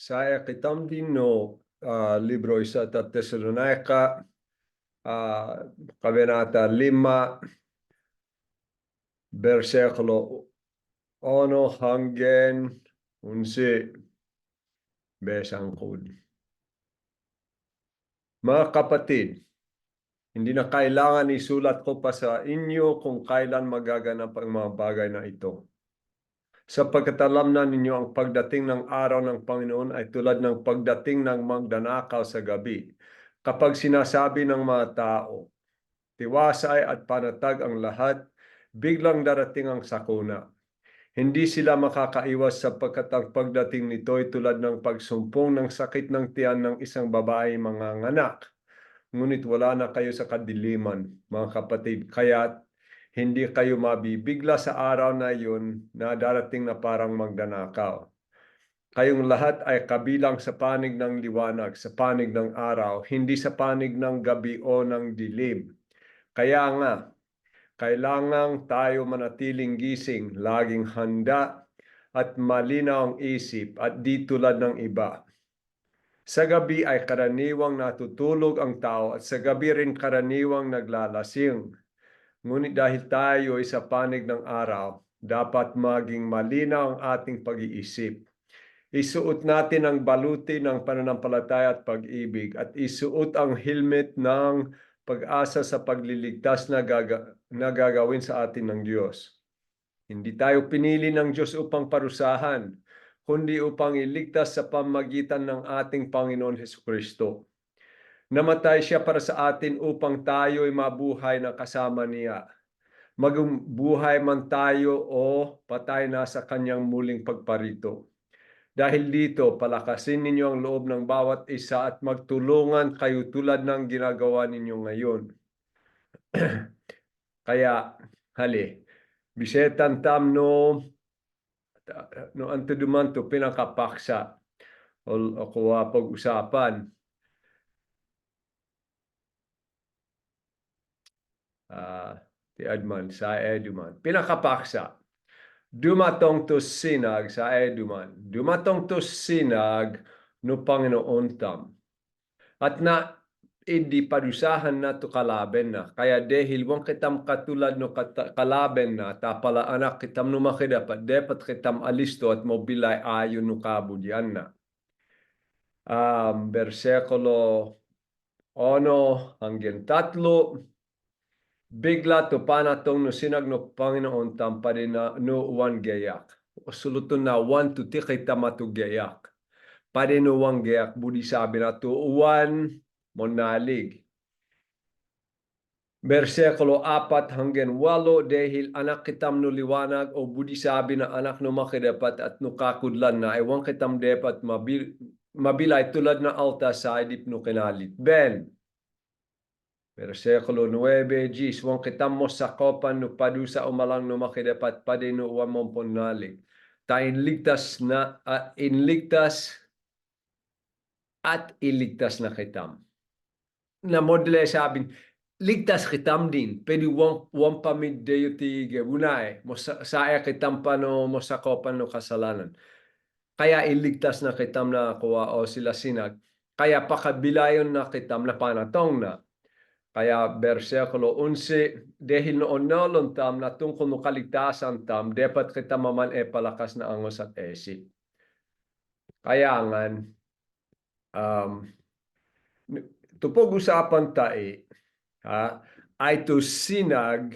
Saya kitam din no libro isa ta Tesalonica kabanata 5 bersikulo 1 hanggang 11 besangkod. Mga kapatid, hindi na kailangan isulat ko pa sa inyo kung kailan magaganap ang mga bagay na ito. Sapagkat alam na ninyo ang pagdating ng araw ng Panginoon ay tulad ng pagdating ng magdanakaw sa gabi. Kapag sinasabi ng mga tao, tiwasay at panatag ang lahat, biglang darating ang sakuna. Hindi sila makakaiwas sapagkat ang pagdating nito ay tulad ng pagsumpong ng sakit ng tiyan ng isang babae manganganak. Ngunit wala na kayo sa kadiliman, mga kapatid, kaya't hindi kayo mabibigla sa araw na iyon na darating na parang magdanakaw. Kayong lahat ay kabilang sa panig ng liwanag, sa panig ng araw, hindi sa panig ng gabi o ng dilim. Kaya nga, kailangang tayo manatiling gising, laging handa at malinaw ang isip at di tulad ng iba. Sa gabi ay karaniwang natutulog ang tao at sa gabi rin karaniwang naglalasing. Ngunit dahil tayo ay sa panig ng araw, dapat maging malinaw ang ating pag-iisip. Isuot natin ang baluti ng pananampalataya at pag-ibig at isuot ang helmet ng pag-asa sa pagliligtas na gagawin sa atin ng Diyos. Hindi tayo pinili ng Diyos upang parusahan, kundi upang iligtas sa pamagitan ng ating Panginoon Hesukristo. Namatay siya para sa atin upang tayo ay mabuhay na kasama niya. Magbuhay man tayo o patay na sa kanyang muling pagparito. Dahil dito, palakasin ninyo ang loob ng bawat isa at magtulungan kayo tulad ng ginagawa ninyo ngayon. Kaya, hali, bisetan tam no anto duman to pinakapaksa o kuha pag-usapan. Ti Adman, sa Eduman. Pinakapaksa. Dumatong to sinag sa Eduman. Dumatong to sinag no Panginoon tam. At na hindi parusahan na to kalaben na. Kaya dahil wang kitam katulad no kalaben na, tapala anak kitam no makidapat, dapat kitam alisto at mobilay ayon no kabudyan na. Bersikulo 1 hanggang 3, bigla to panatong no sinag no Panginoon tam pa din na no uwan gayak. O suluton na 1 to tikita matugayak. Pa din no uwan gayak, budi sabi na to uwan monalig. Bersikulo 4 hanggang 8, dahil anak kitam no liwanag o budi sabi na anak no makidapat at no kakudlan na, ewan kitam dapat mabilay tulad na alta sa idip no kinalit. Ben, Bersikulo 9, Gis, wang kitam mo sakopan no padusa umalang no makidapat pa din no uwan mong punalig. Ta inligtas na, inligtas at iligtas na kitam. Na modele sabing, ligtas kitam din, pero wang pamiddeyo ti gebunay, saya kitam pa no mosakopan no kasalanan. Kaya iligtas na kitam na kuha o sila sinag. Kaya pakabilayon na kitam na panatong na. Kaya bersikulo 11, dahil noon nolon tam na tungkol no kaligtasan tam, dapat kita maman palakas na angos at esip. Kaya nga, tupog usapan tayo, ay to sinag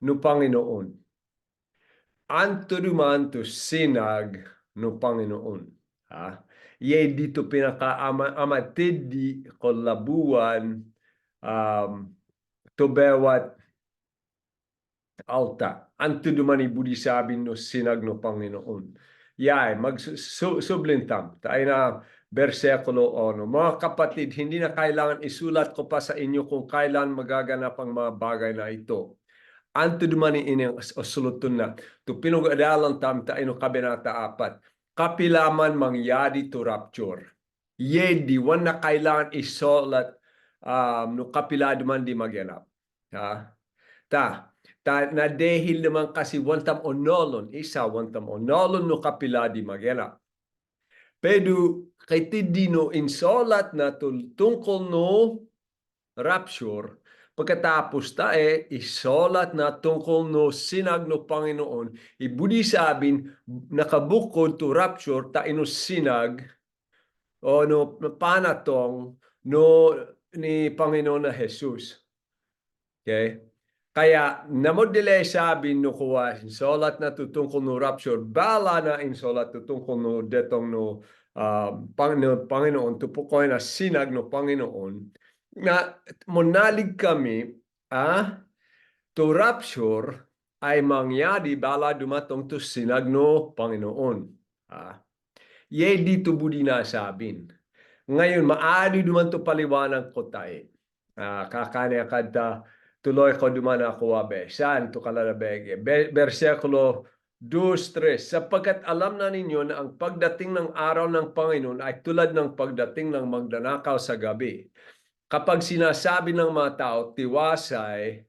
no Panginoon. Anto duman to sinag no Panginoon. Ye dito pinaka-amatid di kolabuan to bewat alta. Anto duman ibudi sabi no sinag no Panginoon. Yay, mag-sublintam. Tayo na bersikulo 1. Mga kapatid, hindi na kailangan isulat ko pa sa inyo kung kailan magaganap ang mga bagay na ito. Anto duman inyong suluton na. To pinag-adalan tam tayo no kabanata 4. Kapilaman mangyari to rapture. Yedi, wan na kailangan isulat no kapila duman di maganap. Na dahil naman kasi wantam onolon, isa wantam onolon no kapila di maganap. Pero kay tidino insolat na tungkol no rapture, pagkatapos isolat na tungkol no sinag no Panginoon, ibudi sabin nakabukod to rapture ta ino sinag o no panatong no ni Panginoon na Jesus. Okay? Kaya namodele sabi no kuha insolat na tungkol no rapture, bala na insolat tungkol no detong no Panginoon, tupukoy na sinag no Panginoon, na monalig kami to rapture ay mangyari bala dumatong to sinag no Panginoon. Ye dito budi na sabin. Ngayon, maari duman to paliwanag ko tayo. Kakanya kada tuloy ko duman ako abe. Saan to kalalabege? Versikulo 2:3. Sapagkat alam na ninyo na ang pagdating ng araw ng Panginoon ay tulad ng pagdating ng magdanakaw sa gabi. Kapag sinasabi ng mga tao, tiwasay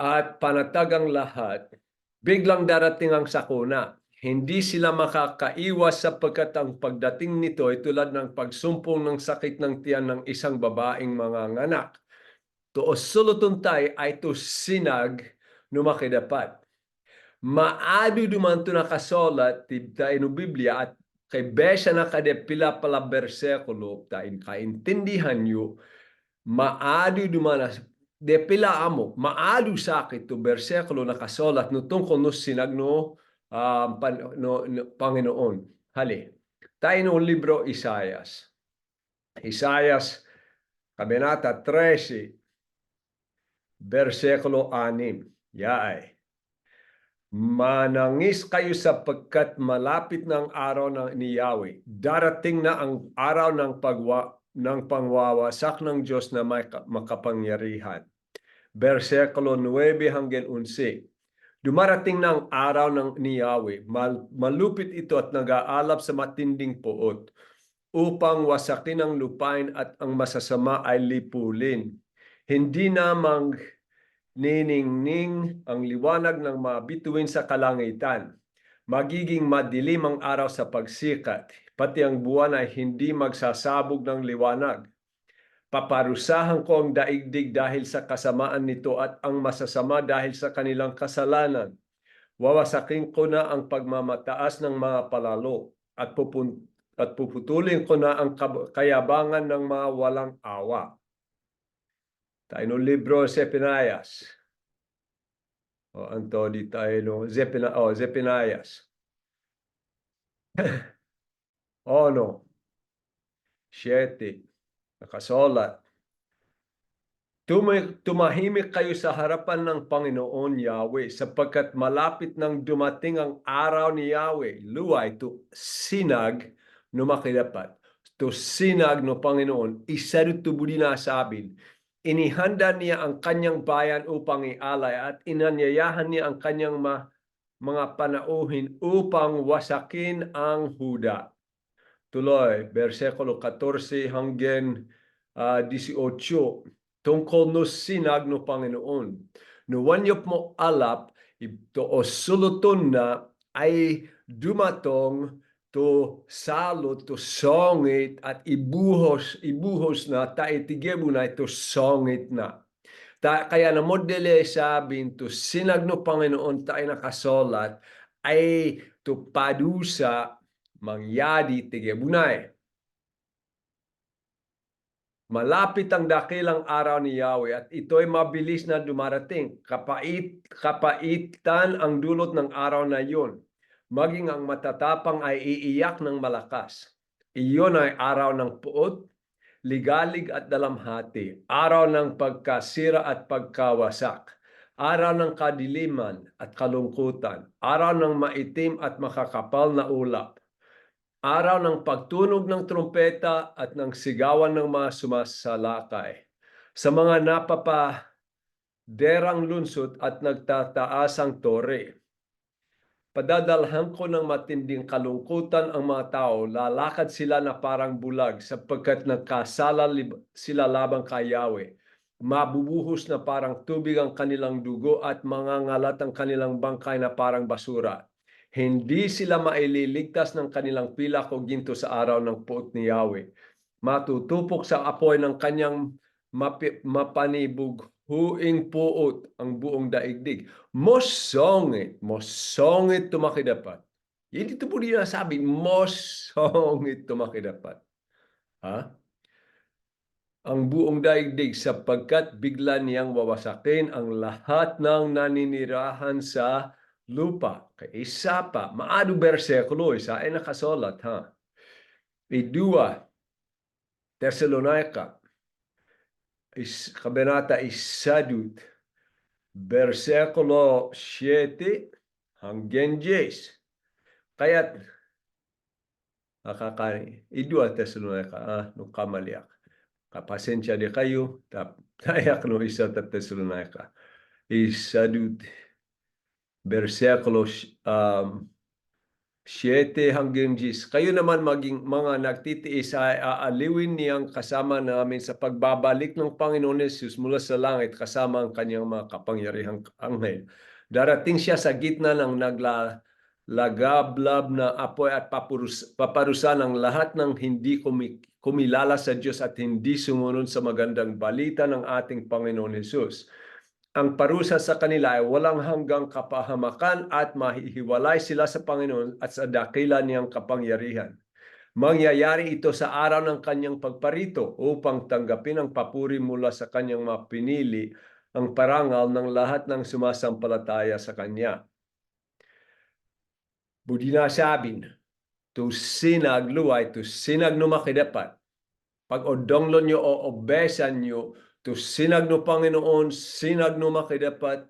at panatag ang lahat, biglang darating ang sakuna. Hindi sila makakaiwas sapagkat ang pagdating nito ay tulad ng pagsumpong ng sakit ng tiyan ng isang babaeng manganganak. To sulutuntay ay to sinag no makidapat. Maado duman to nakasolat tayo no Biblia at kay besa na kadepila pala bersekulo tayo kaintindihan nyo, maado duman depila amo, maado sakit to bersekulo nakasolat no tungkol no sinag no Panginoon. Hali, tayo no libro Isaias. Isaias, kabanata 13, versikulo 6. Yaay. Manangis kayo sapagkat malapit ng araw ni Yahweh. Darating na ang araw ng pangwawasak ng Diyos na may makapangyarihan. Versikulo 9 hanggang 11. Dumarating na ang araw ni Yahweh, malupit ito at nag-aalab sa matinding puot, upang wasakin ang lupain at ang masasama ay lipulin. Hindi na niningning ang liwanag ng mga bituin sa kalangitan. Magiging madilim ang araw sa pagsikat, pati ang buwan ay hindi magsasabog ng liwanag. Paparusahan ko ang daigdig dahil sa kasamaan nito at ang masasama dahil sa kanilang kasalanan. Wawasakin ko na ang pagmamataas ng mga palalo at puputulin ko na ang kayabangan ng mga walang awa. Tayo no libro Zephanias. Anto di tayo no Zephanias. No. 7. Nakasolat. Tumahimik kayo sa harapan ng Panginoon Yahweh sapagkat malapit nang dumating ang araw ni Yahweh. Luway to sinag no makidapat. To sinag no Panginoon. Isa rito budi na sabin. Inihanda niya ang kanyang bayan upang ialay at inanyayahan niya ang kanyang mga panauhin upang wasakin ang Huda. Tuloy, versikulo 14 hanggang 18. Tungkol no sinag no Panginoon. No wanyop mo alap, ito o suluton na ay dumatong to salot, to songit at ibuhos na taitigebu na ito songit na. Kaya na modele sabin to sinag no Panginoon tayo nakasolat ay to padusa mangyadi tigebunay. Malapit ang dakilang araw ni Yahweh at ito'y mabilis na dumarating. Kapaitan ang dulot ng araw na iyon. Maging ang matatapang ay iiyak ng malakas. Iyon ay araw ng puot, ligalig at dalamhati. Araw ng pagkasira at pagkawasak. Araw ng kadiliman at kalungkutan. Araw ng maitim at makakapal na ulap. Araw ng pagtunog ng trumpeta at ng sigawan ng mga sumasalakay. Sa mga napapaderang lunsod at nagtataasang tore. Padadalhan ko ng matinding kalungkutan ang mga tao, lalakad sila na parang bulag sapagkat nagkasala sila labang kay Yahweh. Mabubuhos na parang tubig ang kanilang dugo at mangangalat ang kanilang bangkay na parang basura. Hindi sila maililigtas ng kanilang pilak o ginto sa araw ng puot ni Yahweh. Matutupok sa apoy ng kanyang mapanibog huing puot ang buong daigdig. Mosongit tumakidapat. Hindi ito po din nasabi, mosongit tumakidapat. Ha? Ang buong daigdig sapagkat bigla niyang wawasakin ang lahat ng naninirahan sa lupa. Isa pa, maado bersikulo, isa ay nakasulat, ha? Idua, Thessalonica, kabanata isadut, bersikulo 7 hanggang 10. Kaya't, idua Thessalonica, nung kamaliak. Kapasensya di kayo, tayak no isa ta Thessalonica. Isadut, bersikulo 7 hanggang 10. Kayo naman maging mga nagtitiis ay aaliwin niyang kasama namin sa pagbabalik ng Panginoon Yesus mula sa langit kasama ang kanyang mga kapangyarihang anghel. Darating siya sa gitna ng naglagablab na apoy at paparusa ng lahat ng hindi kumilala sa Diyos at hindi sumunod sa magandang balita ng ating Panginoon Yesus. Ang parusa sa kanila ay walang hanggang kapahamakan at mahihiwalay sila sa Panginoon at sa dakila niyang kapangyarihan. Mangyayari ito sa araw ng kanyang pagparito upang tanggapin ang papuri mula sa kanyang mga pinili, ang parangal ng lahat ng sumasampalataya sa kanya. Budina sabin, tu sinag luway, tu sinag numakidapat. Pag odonglo nyo o obesan nyo, tu sinag no Panginoon, sinag no makidapat,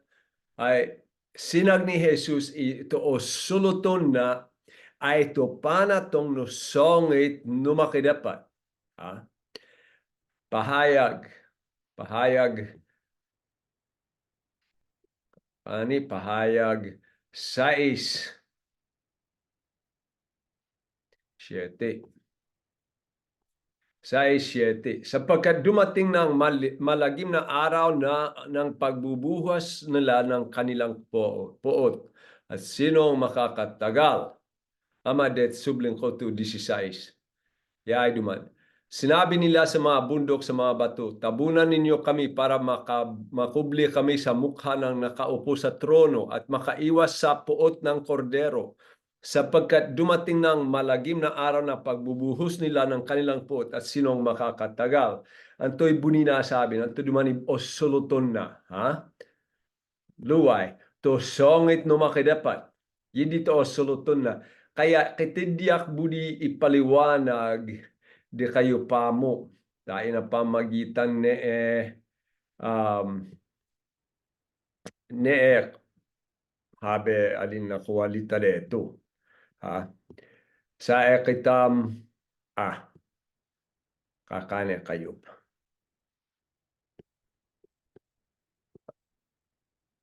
ay sinag ni Jesus ito o suluton na ay ito panatong no songit no makidapat. Ha? Pahayag, pahayag 6:7. 6:7. Sapagkat dumating ng malagim na araw na ng pagbubuhas nila ng kanilang poot. At sino ang makakatagal? Amadet subling ko to 16. Yay duman. Sinabi nila sa mga bundok, sa mga bato, tabunan ninyo kami para makubli kami sa mukha ng nakaupo sa trono at makaiwas sa puot ng kordero. Sapagkat dumating ng malagim na araw na pagbubuhos nila ng kanilang puot at sinong makakatagal. Anto'y bunina sabi, anto dumani osuluton na. Ha? Luway, to songit no makidapat. Hindi to osuluton na. Kaya kitindiak budi ipaliwanag di kayo pamo. Dahil na pamagitan ne habe alin na kuwalita deto. Ha? Sa ekitam kakane kayo.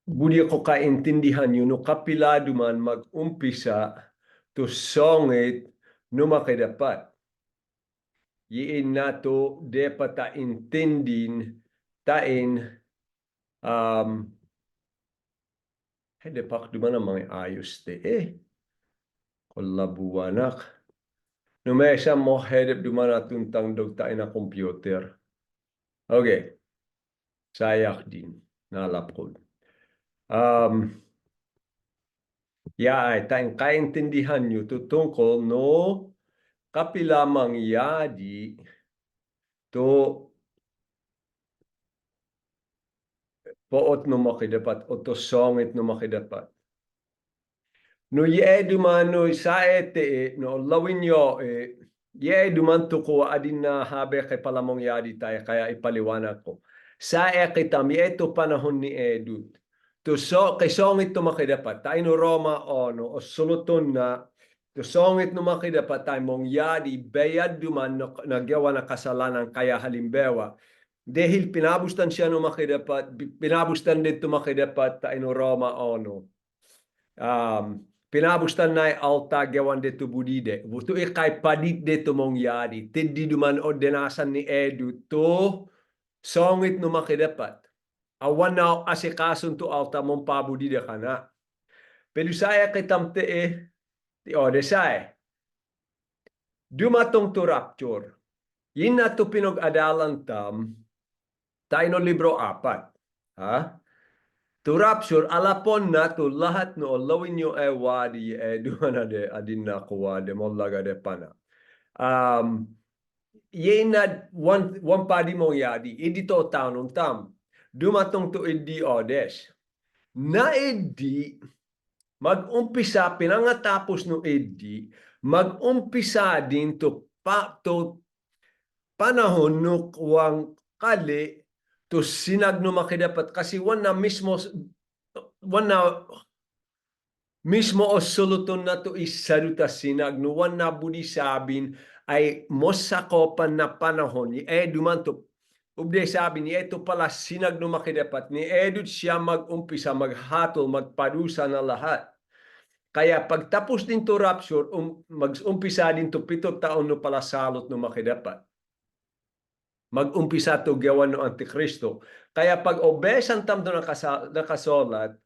Budi ko kaintindihan yun, no kapilado man mag-umpisa to songit no makidapat. Yiin nato de pata intindin tain hede pak duman ang mga ayos te kolabuanak. No may isa mo hedep duman na tuntang dog tain na computer. Okay. Sayak din. Nalapod. Tain kaintindihan nyo tutungkol no kapilamang yadi to poot no makidapat o to songit no makidapat. No ye duman no sa ete no lawin yo ye duman to ko adin na habe kay palamong yadi tayo kaya ipaliwanag ko. Sa ekitam ye to panahon ni Edut. To kay songit to makidapat tayo no Roma o suluton na to songit no makidapat tayo mong yadi bayad duman no, nagyawa na kasalanan kaya halimbawa dahil pinabustan siya no makidapat, pinabustan dito makidapat tayo no Roma ono. Pinabustan na alta gawan dito budide. Buto ikay padit dito mong yadi. Tindi duman ordenasan ni Edu to songit no makidapat. Awan na asikasun to alta mong pabudide ka na. Pero saya kitamte ti odesay. Dumatong to rapture. Yin na to pinag-adalan tayo no libro 4. Ha? To rapture, alapon na to lahat no lawin nyo wadi duman na de adin na kuwa de mollaga de pana. Yin na one padi mo yadi, idi to taon tam. Dumatong to idi odes. Na idi, mag-umpisa, pinangatapos no idi, mag-umpisa din to panahon no kuwang kali to sinag no makidapat kasi wan na mismo o suluton na to isaruta sinag no wan na budi sabin ay mosakopan na panahon ni duman to ubde sabi ni ito pala sinag no makidapat ni edut siya mag-umpisa maghatol magpadusa na lahat. Kaya pagtapos din to rapture mag-umpisa din to 7 taon no pala salot no makidapat. Mag-umpisa to gawan no Antikristo. Kaya pag obesan tam do nakasolat,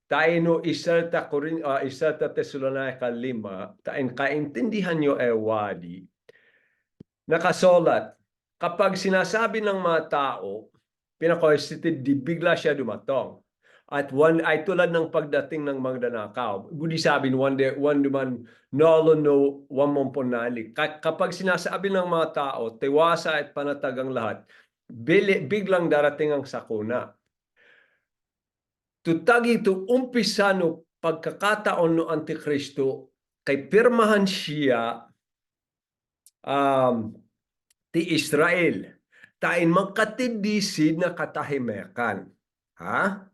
tayo no isa Tesalonica 5, tayo kaintindihan nyo wadi, nakasolat, kapag sinasabi ng mga tao, pinaka-constituted, di bigla siya dumatong. At ay tulad ng pagdating ng magdanakaw. Budi sabi, one duman, nolo no, one mong ponali. Kapag sinasabi ng mga tao, tiwasa at panatagang lahat, biglang darating ang sakuna. Tutagi ito, umpisa no pagkakataon no Antikristo, kay pirmahan siya ti Israel. Tain magkatidisid na katahimekan. Ha?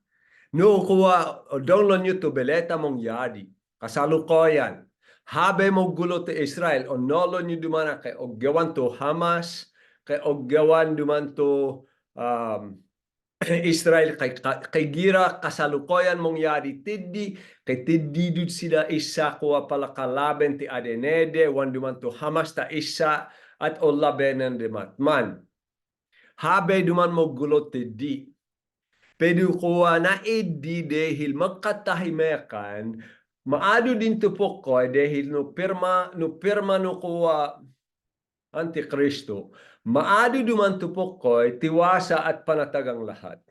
No, kuwa, download nyo to beleta mong yadi. Kasalukoyan. Habe mo gulo ti Israel. O nolo nyo dumana kay oggawan to Hamas. Kay oggawan duman to Israel. Kay gira kasalukoyan mong yadi tiddi. Kay tiddi dud sila isa kuwa pala kalaben ti Adenede. Wan duman to Hamas ta isa. At o labenan di matman. Habe duman mo gulo tiddi. Pero kuha na idi dahil magkatahimekan, maado din tupok ko dahil no pirma no kuha Antikristo, maado duman tupok ko tiwasa at panatagang lahat.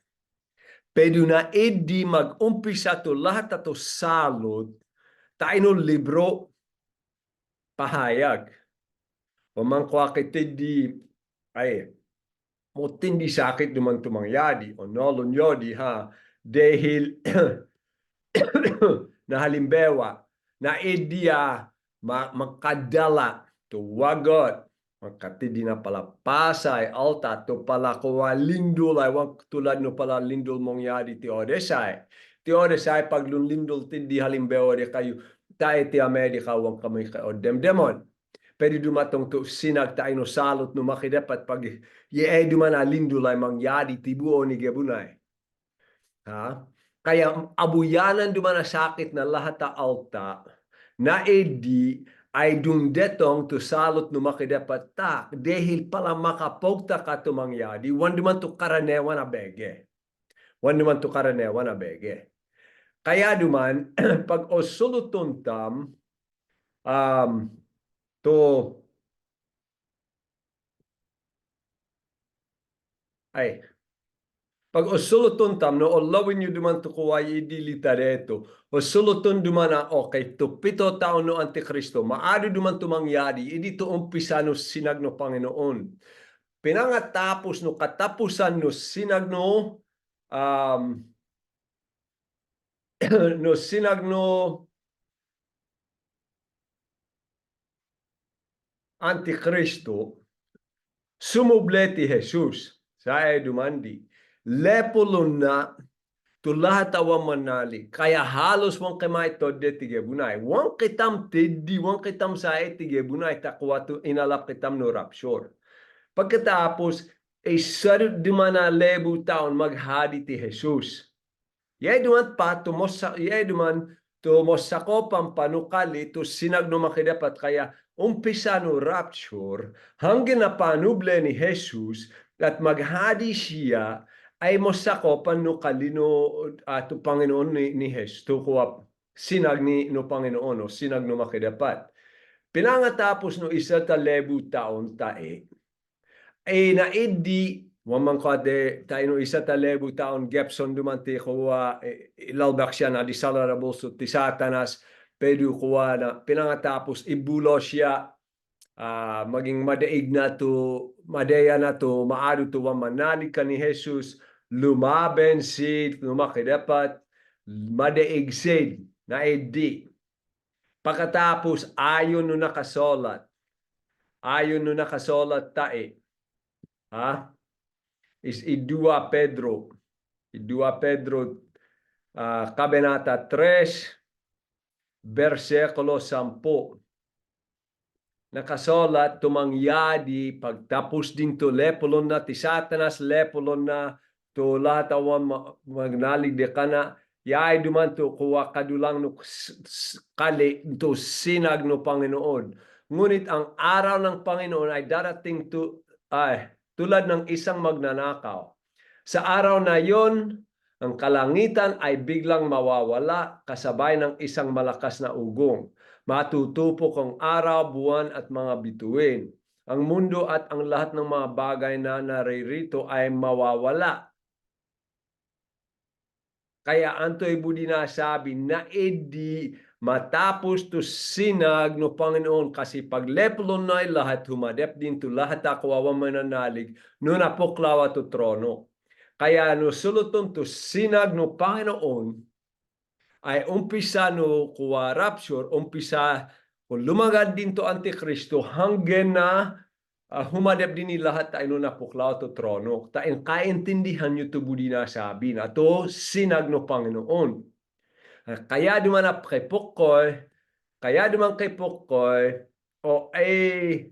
Pero na idi mag-umpisa to lahat ato salod, tayo no libro pahayag. O man kwa kitidi ay mo tindi sakit duman tumangyadi o nolon yodi ha dahil na halimbawa na idea makadala to wagot makatidi na pala pasay alta to pala kuwa lindol ay wag tulad no pala lindol mong yadi ti Odesay pag lindol tindi halimbawa de kayo tayo ti Amerika wag kami ka demdemon. Pero dumatong to sinag tayo no salot no makidapat pag duman alindulay mangyadi tibuo ni Gebunay. Ha? Kaya abuyanan duman na sakit na lahat ta alta na edi ay dumdetong to salot no makidapat ta dahil pala makapogta ka to mangyadi wan duman to karanewan na bege. Wan duman to karanewan na bege. Kaya duman pag osuluton tam to ay pag osuluton tam no olawin nyo duman to kuway idilita reto osuluton duman na okay to 7 taon no Antikristo maado duman to mangyadi idi to umpisa no sinag no Panginoon pinangatapos no katapusan no sinag no no sinag no Antikristo sumubleti Jesus sa dumandi lepulon na to lahat awan manali kaya halos wang kamay to de tigebunay wang kitam tiddi wang kitam sa tigebunay takwa to inalap kitam no rapture pagkatapos ay sarod dumana lebu taon maghadi ti Jesus duman pa duman to mosakopan panukali to sinag no makidapat kaya umpisa no rapture hanggang na panuble ni Jesus at maghadi siya ay mosakopan no kalino ato Panginoon ni Jesus kuwa sinag ni no Panginoon o sinag no makidapat. Pinangatapos no 1,000 taon tae ay naidi waman kade tayo no 1,000 taon Gepson dumanti kuwa ilalbak siya na di salarable so ti Satanas pero kuwa na pinangatapos ibulo siya maging madaig na to, madaya na to, maado to manalig ka ni Jesus, lumaben si, lumakidapat, madaig sid, na edi. Pagkatapos, ayon no nakasolat tae, is idua Pedro, kabanata 3, versikulo 10, nakasolat tumangyadi pagtapos din to lepolon na ti Satanas lepolon na to lahat awan magnalig de kana yay duman to kuwa kadulang no kali to sinag no Panginoon. Ngunit ang araw ng Panginoon ay darating to tulad ng isang magnanakaw. Sa araw na yon, ang kalangitan ay biglang mawawala kasabay ng isang malakas na ugong. Matutupok ang araw, buwan at mga bituin. Ang mundo at ang lahat ng mga bagay na naririto ay mawawala. Kaya antoy budi na sabi na edi matapos to sinag no Panginoon kasi pagleplon na lahat humadep din to lahat ako awan mananalig no napuklaw to trono. Kaya no suluton to sinag no Panginoon ay umpisa no kuwa rapture, umpisa kung lumagad din to Antikristo hanggang na humadep din ni lahat tayo napuklaw to trono. Tayo kaintindihan nyo to budi na sabi na to sinag no Panginoon. Kaya duman kay Pukkoy, o ay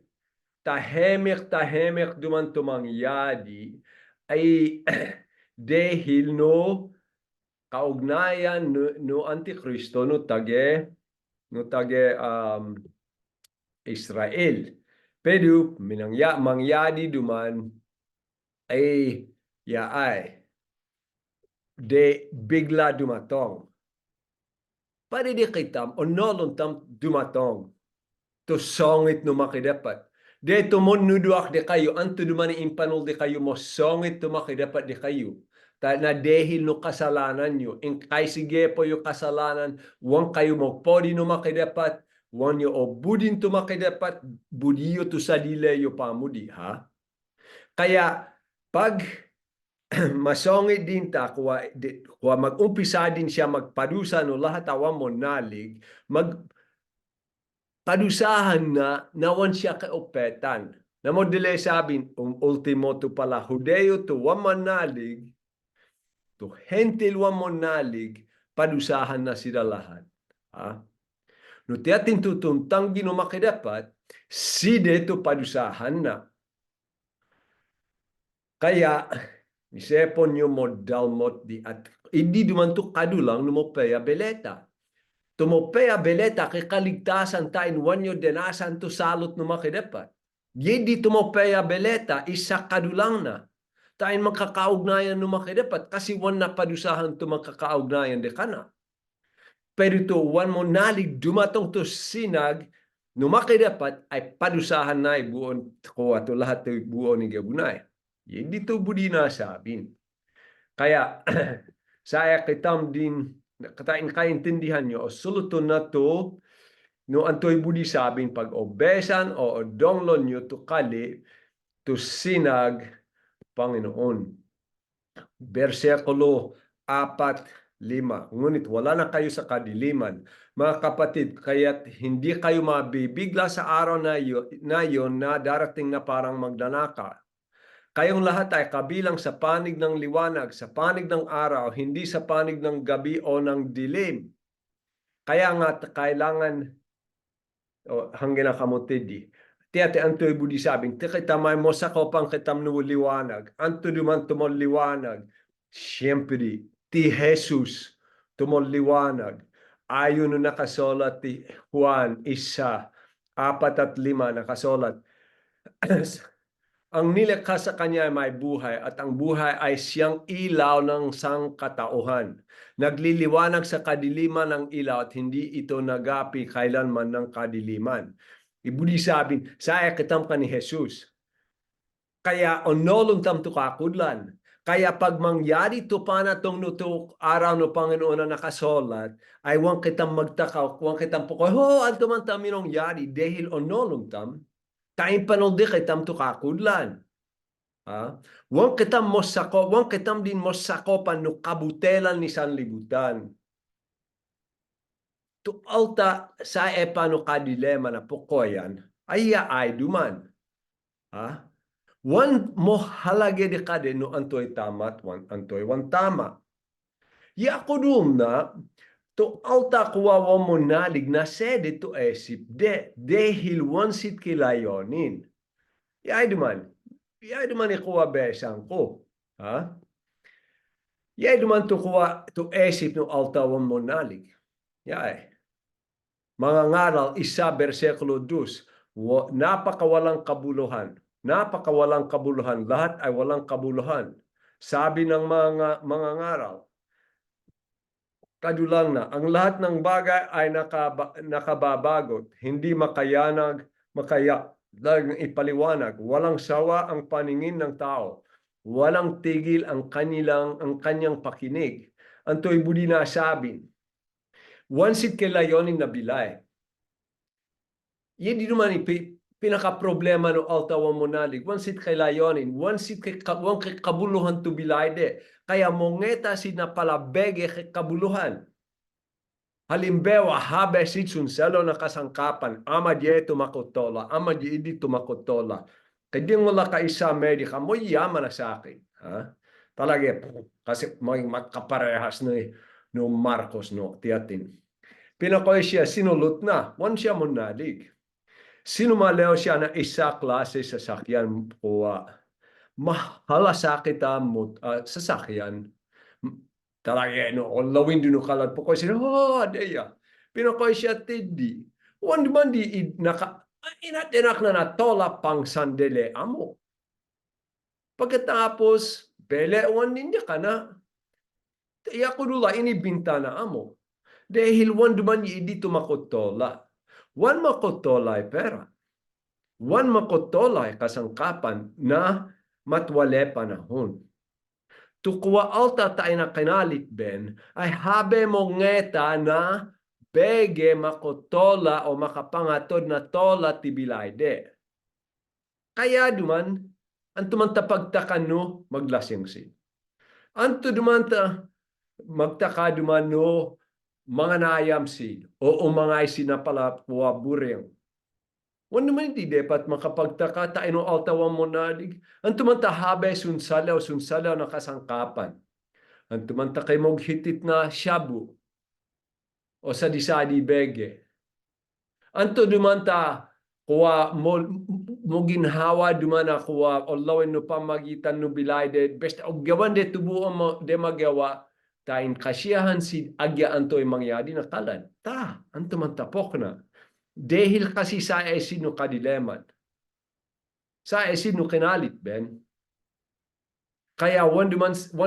tahemik duman tumangyadi ay dahil no kaugnayan no Antikristo no tage Israel. Pero mangyadi duman ay yaay de bigla dumatong. Pare di kitam onolon tam dumatong to songit no makidapat. De tumon nuduak de kayo anto dumani impanol de kayo mo songit to makidapat de kayo. Na dahil no kasalanan nyo. In kay sige po yung kasalanan, wang kayo mo podi no makidapat, wang nyo o budin to makidapat, budiyo to sa dileyo pamudi, ha? Kaya, pag masongit din ta, kuwa mag-umpisa din siya magpadusa no lahat awan mo nalig, padusahan na nawan siya kaopetan. Namo dile sabin, ultimo to pala, Hudeo to waman nalig, to hentil waman nalig, padusahan na sila lahat. Ha? No tiyatin tutuntang ginumakidapat, side to padusahan na. Kaya, isepon nyo modal mod di at hindi duman to kadulang numopeya beleta. Tumopeya beleta kay kaligtasan tain wanyo denasan to salot numakidapat. Hindi tumopeya beleta isa kadulang na. Tain magkakaugnayan numakidapat kasi wan na padusahan to magkakaugnayan de kana. Pero to wan mo nalig dumatong to sinag numakidapat ay padusahan na buon ko ato lahat to buon ni gabunay. Hindi to budi na sabin. Kaya saya kitam din katain kaintindihan nyo o suluton na to no antoy budi sabin pag obesan o donglon nyo to kali to sinag Panginoon. Versikulo 4:5. Ngunit wala na kayo sa kadiliman. Mga kapatid, kaya't hindi kayo mabibigla sa araw na yon na darating na parang magnanakaw. Kayong lahat ay kabilang sa panig ng liwanag, sa panig ng araw, hindi sa panig ng gabi o ng dilim. Kaya nga kailangan hanggang nakamutid Tiyate anto budi sabing, tikitamay mo sa kopang kitam no liwanag. Anto duman tumol liwanag. Siyempre, ti Jesus tumol liwanag. Ayon no nakasolat ti Juan 1:4-5 nakasolat. Ang nilikha sa kanya ay may buhay at ang buhay ay siyang ilaw ng sangkatauhan. Nagliliwanag sa kadiliman ng ilaw at hindi ito nagapi kailanman ng kadiliman. Ibuli sabi, saya kitam ka ni Jesus. Kaya onolong tam to kakudlan. Kaya pag mangyari to pa na tong nuto araw no Panginoon na nakasolat, ay wang kitang magtaka, wang kitang pukoy, anto man taminong yari, dahil onolong tam, tain panoldi kitam to kakudlan. Wang kitam mosako, wang kitam din mosakopan no kabutelan ni sanlibutan. To alta sa epano kadilema na pukoyan, ay duman. Wan mo halage de kade no antoy tamat wan antoy wan tama. Ya ako dum na to alta kuwawa mo nalig na sede to esip dehil wan sit kilayonin. Ya duman ikuwa besang ko. Ya duman to kuwa to esip no alta wan mo nalig. Ya mga ngaral isa bersikulo 2 napakawalang kabuluhan. Napakawalang kabuluhan. Lahat ay walang kabuluhan. Sabi ng mga ngaral, kadulang na, ang lahat ng bagay ay nakababagot, hindi makaya ipaliwanag, walang sawa ang paningin ng tao, walang tigil ang kanyang pakinig. Anto'y budi na sabi, wansit kailayonin na bilay. Yan di naman pinaka-problema no altawan mo nalig. Wansit kailayonin. Wansit kabuluhan to bilayde. Kaya mongeta si napalabege kabuluhan. Halimbawa, habe si sunselo na kasangkapan. Ama di tumakotola. Ama di idi tumakotola. Kaya wala ka isa medika. Mo yaman na sa akin. Talaga. Kasi magkaparehas no Marcos no tiyatin. Pinakoy siya sinulot na. Wan siya mo nalig. Sinumalaw siya na isa klase sa sakyan kuwa mahalasakit mo sasakyan. Talaga no, lawin din kalad po ko siya, adeya. Pinakoy siya tindi. Wan man di inatinak na natola pang sandele amo. Pagkatapos, bele wan ninyo ka na. Iya ko nula inibinta na amo. Dahil wan duman di tumakotola. Wan makotolay pera. Wan makotolay kasangkapan na matwale panahon. Tukwa alta tayo na kinalit ben ay habe mo ngeta na bege makotola o makapangatod na tola tibilayde. Kaya duman, antuman tapagtakan no maglasing si. Anto duman magtaka duman no mga naayam si o mga isinapala buring. Wano naman hindi dapat makapagtaka tayo no altawan mo nalig. Ang tumantahabe sunsalaw na kasangkapan. Ang tumantakay mong hitit na shabu o sa disadi bege. Ang to dumanta kuwa mo ginhawa dumana kuwa olawin no pamagitan no bilayde. Basta og gawan de tubuan mo de magawa tain kasiyahan si agya antoy mangyadi na kalan. Ang tumantapok na. Dahil kasi sa sino kadileman. Sa sino kinalit, Ben. Kaya wan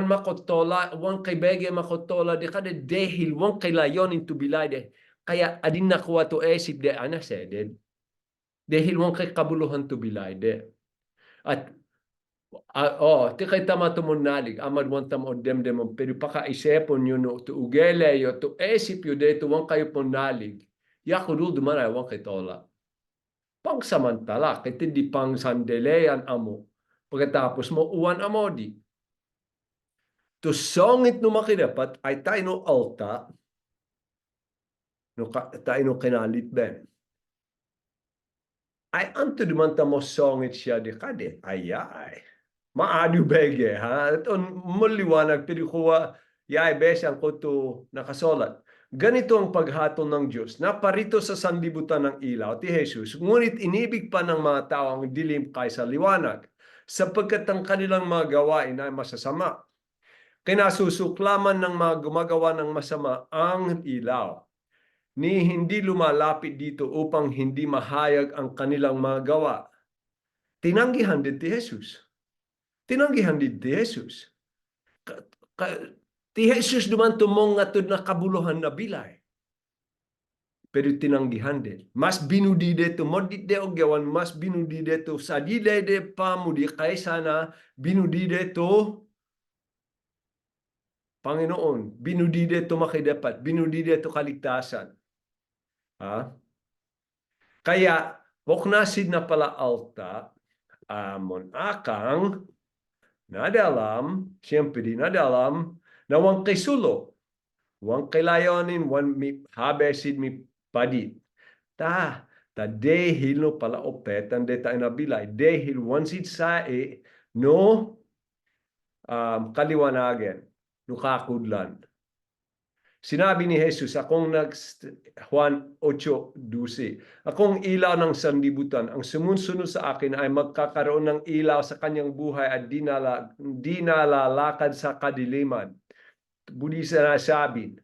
makotola, wan kay bege makotola, de kada dahil wan kay layon into bilay. Kaya adin nakuha to esip de anaseded. Dahil wan kay kabuluhan to bilay de. At ti kay tama nalig, amad wan tam dem pero pakaisepon yun no, to ugele yo, to esip yo de, to wan kayo pon nalig. Yakudul duman ay wan kay tola. Pangsamantala, kaya hindi pang sandeleyan amo. Pagkatapos mo, uwan amo di. To songit no makidapat, ay tayo no alta, tayo no kinalit ben. Ay anto dumanta mo songit siya di kade. Ay. Maadu bege, ha? Ito maliwanag, pero kuwa, yay, besang ko to nakasolat. Ganito ang paghatol ng Diyos. Naparito sa sanlibutan ng ilaw, ti Jesus, ngunit inibig pa ng mga tao ang dilim kaysa liwanag, sapagkat ang kanilang mga gawain ay masasama. Kinasusuklaman ng mga gumagawa ng masama ang ilaw, ni hindi lumalapit dito upang hindi mahayag ang kanilang mga gawa. tinanggihan din ti Jesus. Tinanggihan din ti Jesus. Ti Jesus duman tumong nga na kabuluhan na bilay. Pero tinanggihan din. Mas binudi dito, modit de ogyawan, mas binudi dito sa dide de pamudi kaysa na binudi dito Panginoon. Binudi dito makidapat, binudi dito kaligtasan. Ha? Kaya, woknasid na pala alta, amon akang nadalam, siyempre di nadalam, na wang kisulo, wang kailayonin, wang habesid mi padit. Ta dehil no pala opetan de tayo nabilay, dehil wansid sae no kaliwanagen, no kakudlan. Sinabi ni Jesus, akong Juan 8:12, akong ilaw ng sanlibutan, ang sumunsunod sa akin ay magkakaroon ng ilaw sa kanyang buhay at di nalalakad sa kadiliman. Budisa na sabi,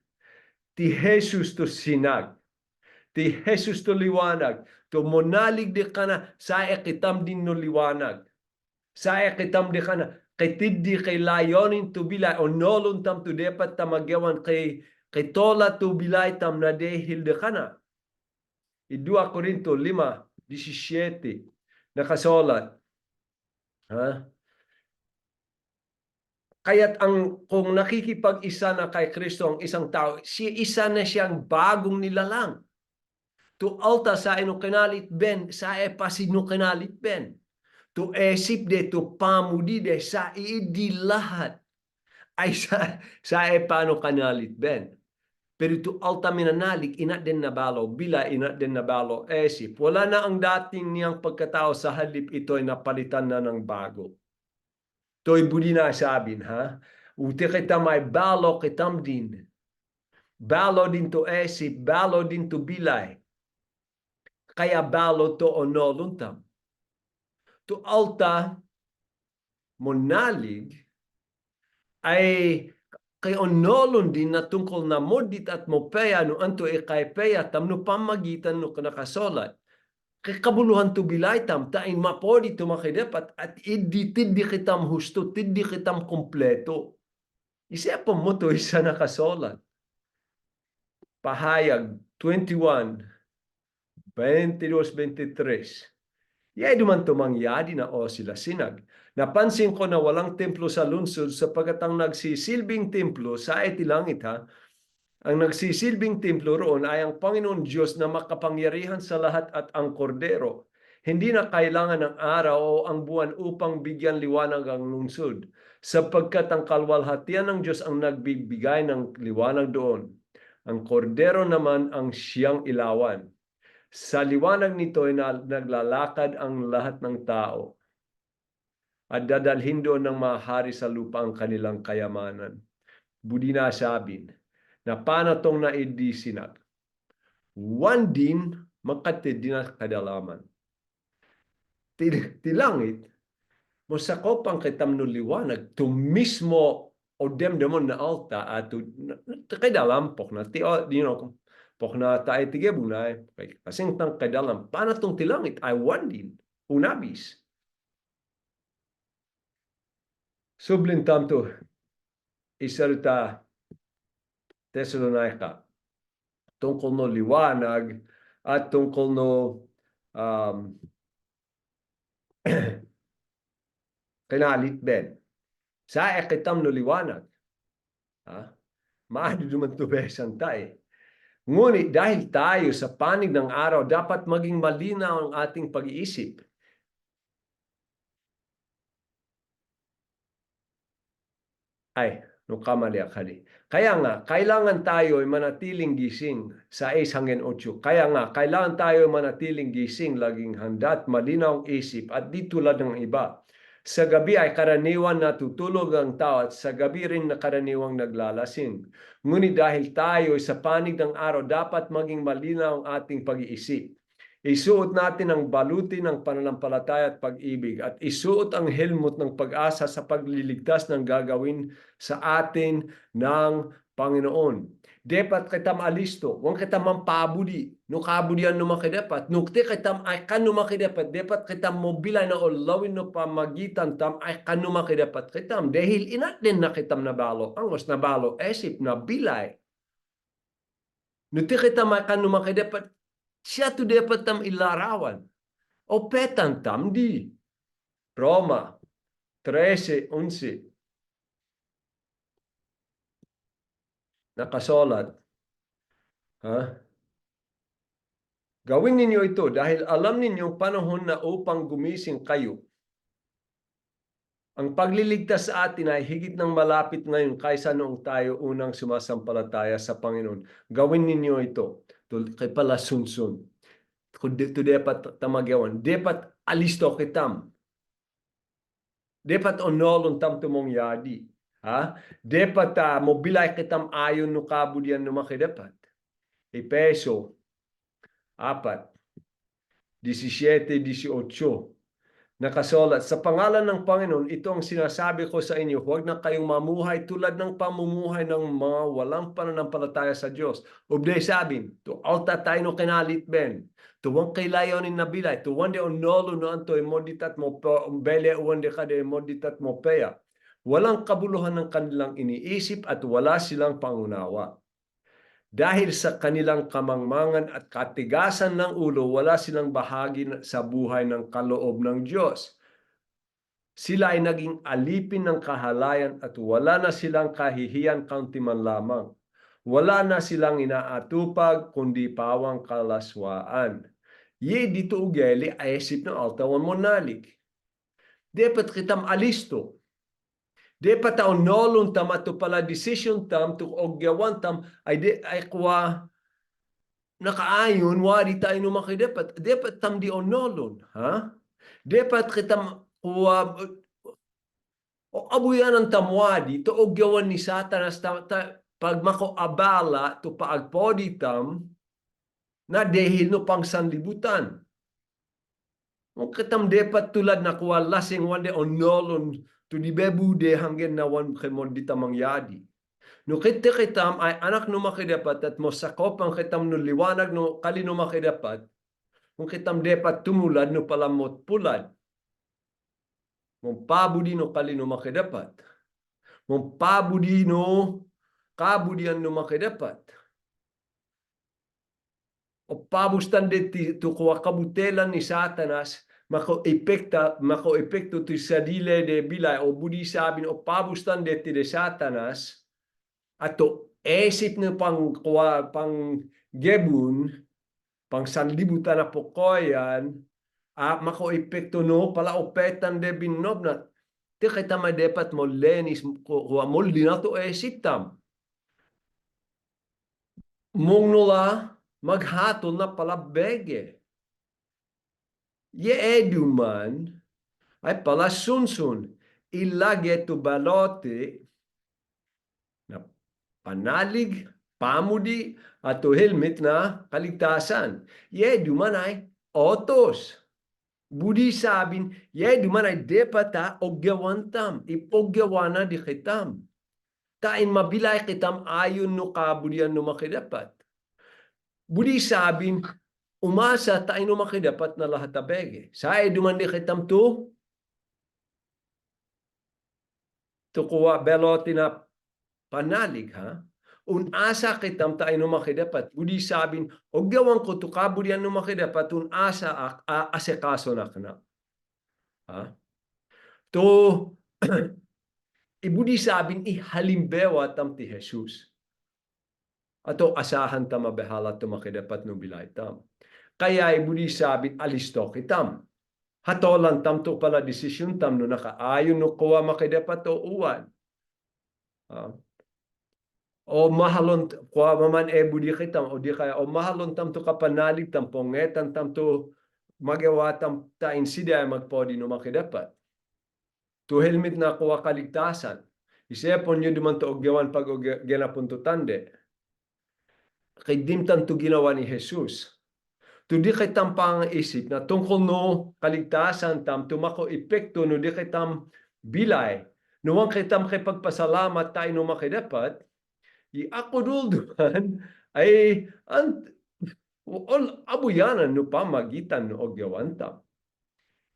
ti Jesus to sinag, ti Jesus to liwanag, to monalig di ka na, sa ekitam din no liwanag. Sa ekitam di ka na, kay tiddi kay layonin to bilay, o nolon tam to depat tamagyawan kay tola to bilay tam na dehil di ka na. I-2 Corinto 5:17 nakasolat. Ha? Kaya't kung nakikipag-isa na kay Kristo ang isang tao, isa na siyang bagong nilalang. To alta sa ino kinalit ben, sa epasino kinalit ben. To esip de, to pamudi de, sa iidi lahat ay sa epano kinalit ben. Pero to alta minanalig, ina din nabalo, bila ina din nabalo esip. Wala na ang dating niyang pagkatao, sa halip ito ay napalitan na ng bago. To'y budi na sabin, ha? Uti kita may balo kitam din. Balo din to esip, balo din to bilay. Kaya balo to onoluntam. To alta monalig ay kay onolon din na tungkol na modit at mopeya no anto ikaypeya tam no pamagitan no kanakasolat. Kay kabuluhan to bilay tam tain mapodi to makidapat at tiddi kitam husto, tiddi kitam kompleto. Isa pa mo to isa nakasolat. Pahayag 21:22-23. Yay duman tumangyadi na o sila sinag. Napansin ko na walang templo sa lungsod sapagkat ang nagsisilbing templo sa itilangit ha. Ang nagsisilbing templo roon ay ang Panginoon Diyos na makapangyarihan sa lahat at ang kordero. Hindi na kailangan ng araw o ang buwan upang bigyan liwanag ang lungsod, sapagkat ang kalwalhatian ng Diyos ang nagbibigay ng liwanag doon. Ang kordero naman ang siyang ilawan. Sa liwanag nito ay naglalakad ang lahat ng tao at dadalhin doon ng mga hari sa lupa ang kanilang kayamanan. Budi na sabin, na panatong na idisinag. One din, makatid din na kadalaman. Tilangit, mo sakopang kitam no liwanag, to mismo o demon na alta at kadalampok na pok na tayo tigebunay, kasing tang kadalam, panatong tilangit ay wandin, unabis. Sublintam to, isalita Thessalonica, tungkol no liwanag at tungkol no kinalit ben. Sa ekitam no liwanag, maadi duman to besan tayo. Ngunit dahil tayo sa panig ng araw, dapat maging malinaw ang ating pag-iisip. Ay, no kamali akali. Kaya nga, kailangan tayo ay manatiling gising sa 6-8. Kaya nga, kailangan tayo ay manatiling gising, laging handa at malinaw ang isip at di tulad ng iba. Sa gabi ay karaniwan natutulog ang tao at sa gabi rin na karaniwang naglalasing. Ngunit dahil tayo sa panig ng araw, dapat maging malinaw ang ating pag-iisip. Isuot natin ang baluti ng pananampalataya at pag-ibig at isuot ang helmet ng pag-asa sa pagliligtas ng gagawin sa atin ng Panginoon. Dapat kitam alisto, wang kitam mampabudi, no kabudian no makidapat, no kitam ay kan no makidapat, dapat kitam mobilay na olawin no pamagitan tam ay kan no makidapat kitam, dahil inat din na kitam nabalo, angos nabalo, esip na bilay. No kitam ay kan no makidapat, siya to dapat tam ilarawan. O petan tam di. Roma 13:11. Nakasolat. Ha? Gawin ninyo ito dahil alam ninyong panahon na upang gumising kayo. Ang pagliligtas sa atin ay higit ng malapit ngayon kaysa noong tayo unang sumasampalataya sa Panginoon. Gawin ninyo ito. Kay pala sunsun. Ito dapat tamagyawan. Dapat alisto kitam. Dapat onolon tam tumong yadi. Ha? Dapat mobilay kitam ayon no kabudian no makidapat. Efeso 4:17-18. Nakasulat, sa pangalan ng Panginoon, ito ang sinasabi ko sa inyo, huwag na kayong mamuhay tulad ng pamumuhay ng mga walang pananampalataya sa Diyos. Ubday sabin, to alta tayo no kinalit ben, tuwang kailayonin na bilay, tuwang de onolo no anto moditat mo bele uwande ka de moditat mo peya. Walang kabuluhan ng kanilang iniisip at wala silang pangunawa. Dahil sa kanilang kamangmangan at katigasan ng ulo, wala silang bahagi sa buhay ng kaloob ng Diyos. Sila ay naging alipin ng kahalayan at wala na silang kahihiyan kaunti man lamang. Wala na silang inaatupag kundi pawang kalaswaan. Ye dito ugeli ay isip ng altawan mo nalik. Dapat kitam alisto. Dapat taon nolon tam ato pala decision tam to ogyawan tam ay kuwa nakaayon wari tayo no makidapat. Dapat tam di onolon, ha? Dapat kitam kuwa o abuyan ang tamwadi to ogyawan ni Satanas pag mako abala to paagpodi tam na dehil no pang sanlibutan. O kitam dapat tulad na kuwa lasing wande onolon to di bebude hanggen na wan kemon di tamang yadi. No kitam ay anak no makidapat at mo sakop ang kitam no liwanag no kali no makidapat. Kung kitam dapat tumulad no palamot pulad. Mong pabudi no kali no makidapat. Mong pabudi no kabudian no makidapat. O pabustan deti to kuwa kabutelan ni Satanas mako epekto to sadile de bilay o budi sabin o pabustan deti de Satanas ato esip na pang gebun pang sanlibutan na pokoyan mako epekto no pala opetan de binob na ti kita madepat mo lenis kuwa mo linato esip tam mong nula maghatol na pala bege. Ye eduman ay pala sunsun ilage to balote na panalig, pamudi, at helmet na kaligtasan. Ye eduman ay otos. Budi sabin, ye eduman ay depata ogyawantam, ipogyawana di kitam. Tain mabilay kitam ayon no kabudian no makidapat. Budi sabin, umasa tayo no makidapat na lahat abege. Sa dumandi kitam to kuwa belote na panalig ha. Unasa kitam tayo no makidapat. Budi sabin, ogyawan ko to kabudian no makidapat unasa asekaso na kana. Ha? To ibudi sabin ihalimbewa tam ti Jesus. Ato asahan tam mabahala to makidapat no bilay tam. Kaya ibudi sabit alisto kitam. Hatolan tam to pala desisyon tam no nakaayon no kuwa makidapat o uwan. O mahalon kuwa maman budi kitam o di kaya o mahalon tam to kapanalig tam pongetan tam to magawa tam ta insida magpodi no makidapat. To helmet na kuwa kaligtasan. Isepon nyo duman to ogyawan pag genapun tande. Kay dimtan to ginawa ni Jesus. To di kay tampang isip na tungkol no kaligtasan tam tumako epekto no di kay tam bilay. Nuwang kay tam kay pagpasalamat tayo no makidapat. ako dulduman ay abuyanan no pamagitan no og yawantam.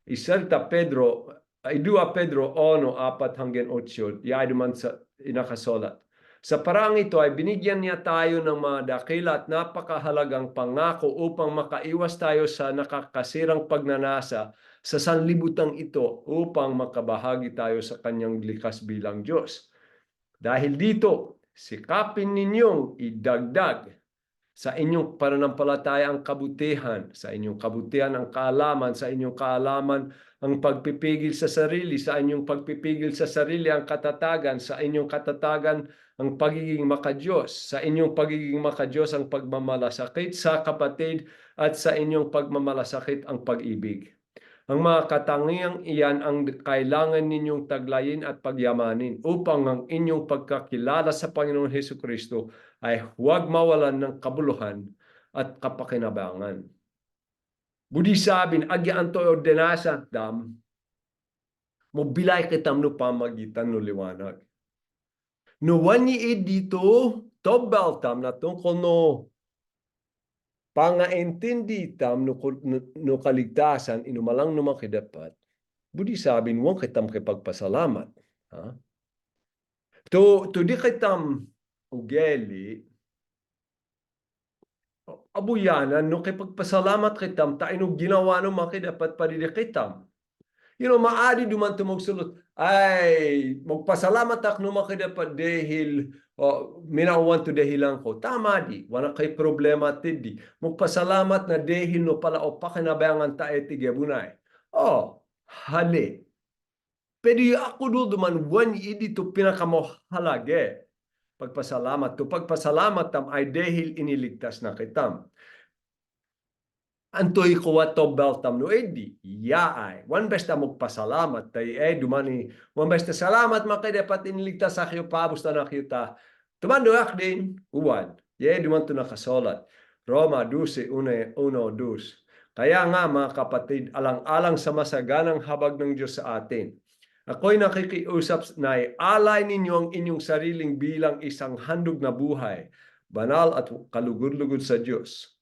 Isalta Pedro, ay 2 Pedro 1:4-8, yay duman sa inakasolat. Sa parang ito ay binigyan niya tayo ng mga dakila at napakahalagang pangako upang makaiwas tayo sa nakakasirang pagnanasa sa sanlibutan ito upang makabahagi tayo sa kanyang likas bilang Diyos. Dahil dito, sikapin ninyong idagdag sa inyong pananampalataya ang kabutihan, sa inyong kabutihan ang kaalaman, sa inyong kaalaman ang pagpipigil sa sarili, sa inyong pagpipigil sa sarili ang katatagan, sa inyong katatagan ang pagiging makadiyos, sa inyong pagiging makadiyos ang pagmamalasakit sa kapatid, at sa inyong pagmamalasakit ang pag-ibig. Ang mga katangiang iyan ang kailangan ninyong taglayin at pagyamanin upang ang inyong pagkakilala sa Panginoon Hesukristo ay huwag mawalan ng kabuluhan at kapakinabangan. Budi sabin, agyaan to ordenasa dam, mobilay kitam no pamagitan no liwanag. No wani dito, tobal tam na tungkol no pangaintindi tam no kaligtasan, inumalang no makidapat, budi sabin, wang kitam kipagpasalamat. Ha? To di kitam ugeli, abuyanan, no kay pagpasalamat kitam, tayo no ginawa no makidapat parida kitam. Maari duman tumagsulot, ay, magpasalamat ako no makidapat dahil minawan to dahilan ko. Tama di, wala kay problema tidi. Magpasalamat na dahil no pala o pakinabayangan tayo tigabunay. Hali. Pero ako duman, one idi to pinakamohalage. Pagpasalamat. To pagpasalamat tam ay dahil iniligtas na kitam. Antoy ko wato beltam no edi. Yaay. Wan besta magpasalamat. Tay dumani. Wan besta salamat makidapat iniligtas sa kayo pabusta na kayo ta. Tumando din. Uwan. Duman to nakasolat. Roma 12:1-2. Kaya nga mga kapatid, alang-alang sa masaganang habag ng Diyos sa atin. Ako'y nakikiusap na alay ninyo ang inyong sariling bilang isang handog na buhay, banal at kalugod-lugod sa Diyos.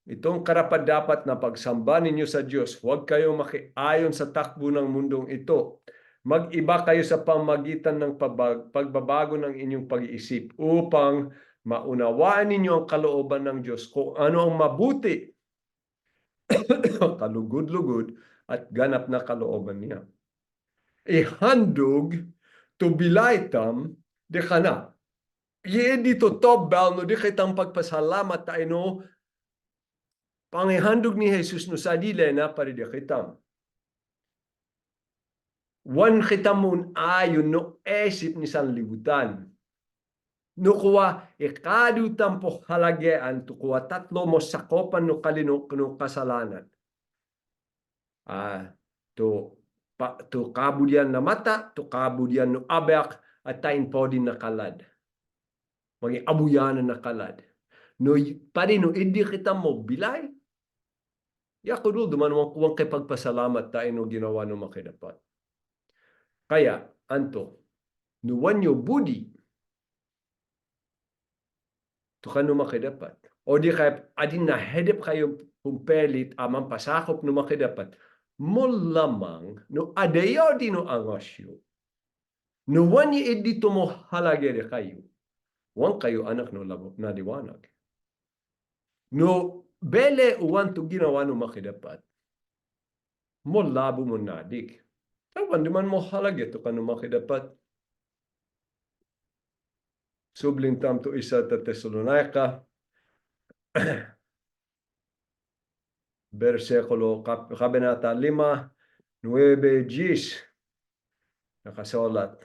Itong karapat-dapat na pagsamba ninyo sa Diyos, huwag kayong makiayon sa takbo ng mundong ito. Mag-iba kayo sa pamagitan ng pagbabago ng inyong pag-iisip upang maunawaan ninyo ang kalooban ng Diyos kung ano ang mabuti, kalugod-lugod at ganap na kalooban niya. Ihandog to bilaitam di kana. Dito tobel no di kitang pagpasalamat tayo no pangihandog ni Jesus no sa dile na pari di kitam. Wan kitamun ayon no esip ni sanlibutan. No kuwa ikadu tampo halagean to kuwa tatlo mo sakopan no kalinok no kasalanan. To kabudian na mata, to kabudian no abyak, at tain po din na kalad. Mga abuyanan na kalad. No, pari no, hindi kita mo bilay. Yako do, duman mo kuwang kay pagpasalamat tayo no ginawa no makidapat. Kaya, anto, no wanyo budi, to ka no makidapat. O di kaya, adin na hedep kayo pumpelit amang pasakop no makidapat. Mo lamang no adayo di no angosyo. No wani edito mo halagere kayo. Wan kayo anak no labo na diwanag. No bele uwan to ginawa no makidapat. Mo labo mo nadik. Tawan duman mo halage to kano makidapat. Subling tam to isa ta Tesalonica. Versikulo kabanata 5:9-10 nakasulat.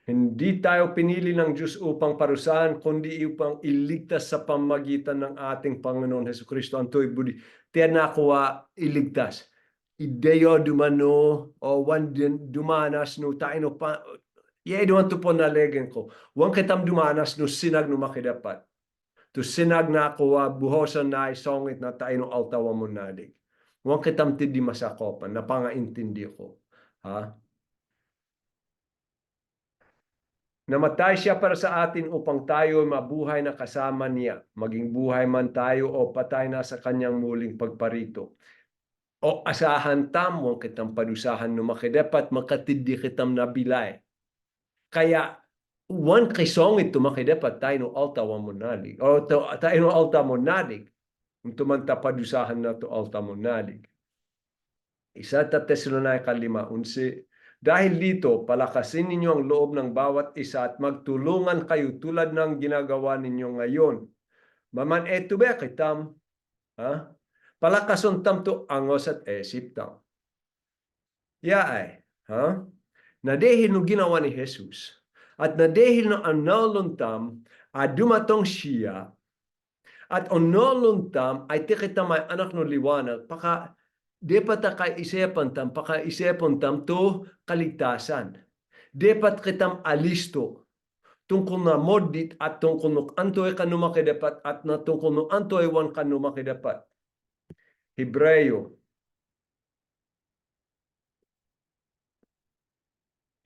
Hindi tayo pinili ng Diyos upang parusahan, kundi upang iligtas sa pamagitan ng ating Panginoon Hesukristo. Antoy budi, tinakuha iligtas. Ideyo dumano, o wan dumanas no tayo no pa. Duman to po nalegen ko. Wan kitam dumanas no sinag no makidapat. To sinag na kuha buhosan na isongit na tayo no altawa mo nadig. Wan kitam tindi masakopan, napangaintindi ko. Ha? Namatay siya para sa atin upang tayo mabuhay na kasama niya, maging buhay man tayo o patay na sa kanyang muling pagparito. O asahan tamong kitang padusahan no makidapat makatindi kitam nabilay. Kaya one kisongit to makidapat tayo no alta wa monalig. O tayo no alta monalig. Tumanta padusahan na to alta monalig. Isa ta Tesalonica 5:11. Dahil dito, palakasin ninyo ang loob ng bawat isa at magtulungan kayo tulad ng ginagawa ninyo ngayon. Maman eto ba kitam? Ha? Palakason tam to angos at esip tam. Yaay. Ha? Nadehil no ginawa ni Jesus. At nadehil no analon tam, dumatong siya. At analon tam, ay tikitam ay anak no liwanag. Dapat pakaisipan tam to kaligtasan. Dapat kitam alisto tungkol na modit at tungkol no antoy kanuma kidapat at na tungkol no antoy wan kanuma kidapat. Hebreo 5.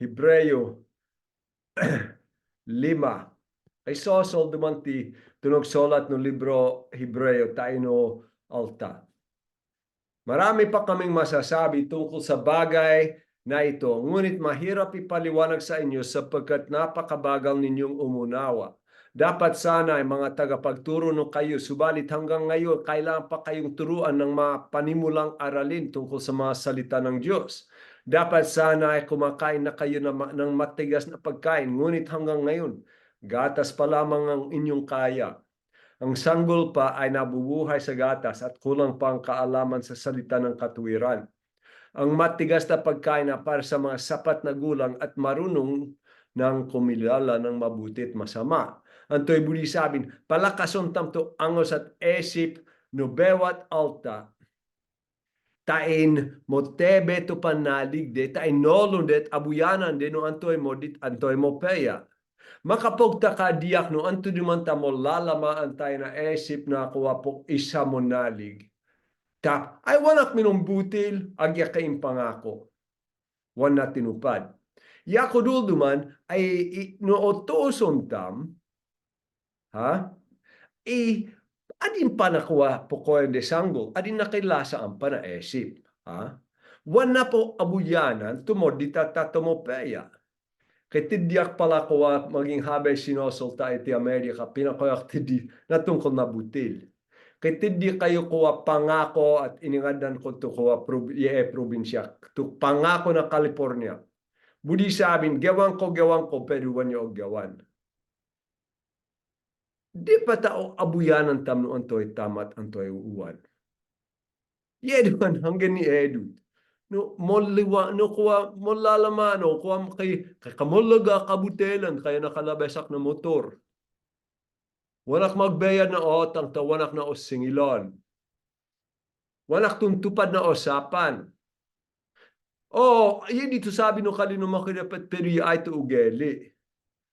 Ay sosol dumanti tunog solat no libro Hebreo tayo no alta. Marami pa kaming masasabi tungkol sa bagay na ito, ngunit mahirap ipaliwanag sa inyo sapagkat napakabagal ninyong umunawa. Dapat sana ay mga tagapagturo no kayo, subalit hanggang ngayon, kailangan pa kayong turuan ng mga panimulang aralin tungkol sa mga salita ng Diyos. Dapat sana ay kumakain na kayo ng matigas na pagkain, ngunit hanggang ngayon, gatas pa lamang ang inyong kaya. Ang sanggol pa ay nabubuhay sa gatas at kulang pa ang kaalaman sa salita ng katuwiran. Ang matigas na pagkain na para sa mga sapat na gulang at marunong ng kumilala ng mabuti at masama. Antoy buli sabin, palakason tamto angos at esip no bewat alta. Tain motebe to panalig de, tain nolondet abuyanan de no antoy modit antoy mo peya. Makapogta ka diyak no anto dumanta mo lalamaan tayo na esip na kuwapok isa mo nalig. Tap, ay wanak minumbutil, agya kayong pangako. Wan na tinupad. Yako duman ay no otoson tam, ha? Adin pa nakuha po ko de sanggol, adin nakilasa ang panaesip, ha? Wan na po abuyanan, tumod di tatatomopeya. Ketidyak pala ko maging habay sinosolta iti Amerika, pinakoyak tidi na tungkol na butil. Ketidyak kayo kuha pangako at iningadan ko to kuha probinsya. To pangako na California. Budi sabin, gawan ko, pero wanyo og gawan. Di pa tao abuyanan tam no antoy tamat antoy uwan. Yeduan hanggang ni Edu. No moliwa no kuha molalama no kuha kay kamulaga kabutelan kaya nakalabesak na motor. Wanak magbayad na otang ta wanak na osingilon. Wanak tuntupad na usapan. Oh, yun dito sabi no kalino makidapat pero ay to ugeli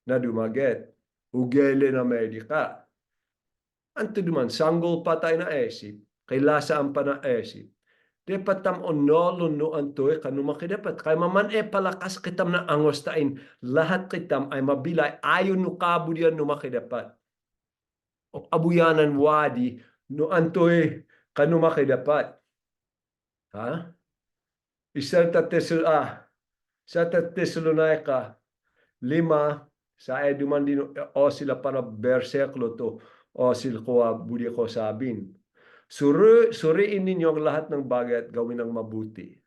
na dumaget. Ugeli na Amerika. Anto duman sanggol patay na esip. Kay lasaan pa na esip. Dapat tam onolon no antoy kanuma dapat kay maman palakas kitam na angos tain lahat kitam ay mabilay ayon no kabudyan no makidapat. O abuyanan wadi no antoy kanuma dapat. Ha? Isa ta Tesalonica 5 sa eduman din o sila para berseklo to o sila ko budi ko sabin. Suriin ninyo ang lahat ng bagay at gawin ng mabuti.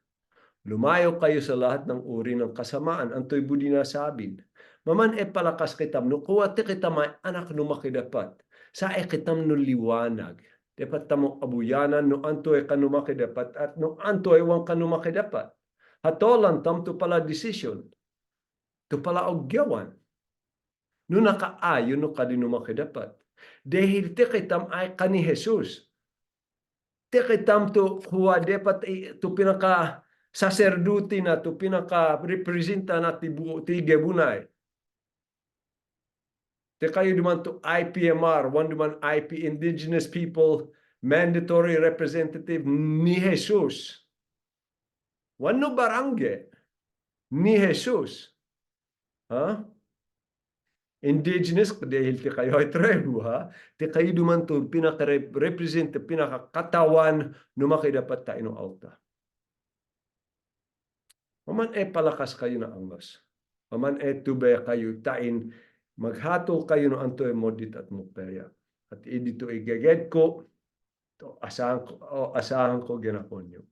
Lumayo kayo sa lahat ng uri ng kasamaan. Antoy budi na sabin. Maman palakas kitam. No kuwa ti kitam ay anak no makidapat. Sa kitam no liwanag. Dapat tamo abuyanan no antoy kanu makidapat at no antoy wang kanu makidapat. Hatolan tam to pala decision. To pala ogyawan. No nakaayon no kadino makidapat. Dahil ti kitam ay kani Jesus. Tikitam to kuha dapat to pinaka saserduti na to pinaka representa na ti gebunay. Te kayo duman to IPMR, one duman IP Indigenous People Mandatory Representative ni Jesus. One no barangay ni Jesus. Ha? Indigenous, dahil ti kayo ay tribu, ha? Ti kayo dumanto, pinaka-represent, pinaka-katawan, numakidapat tayo ng alta. Maman palakas kayo na angos. Maman tubay kayo tain, maghatol kayo no anto modit at mukperya. At dito igaged ko, asahan ko ginakonyo.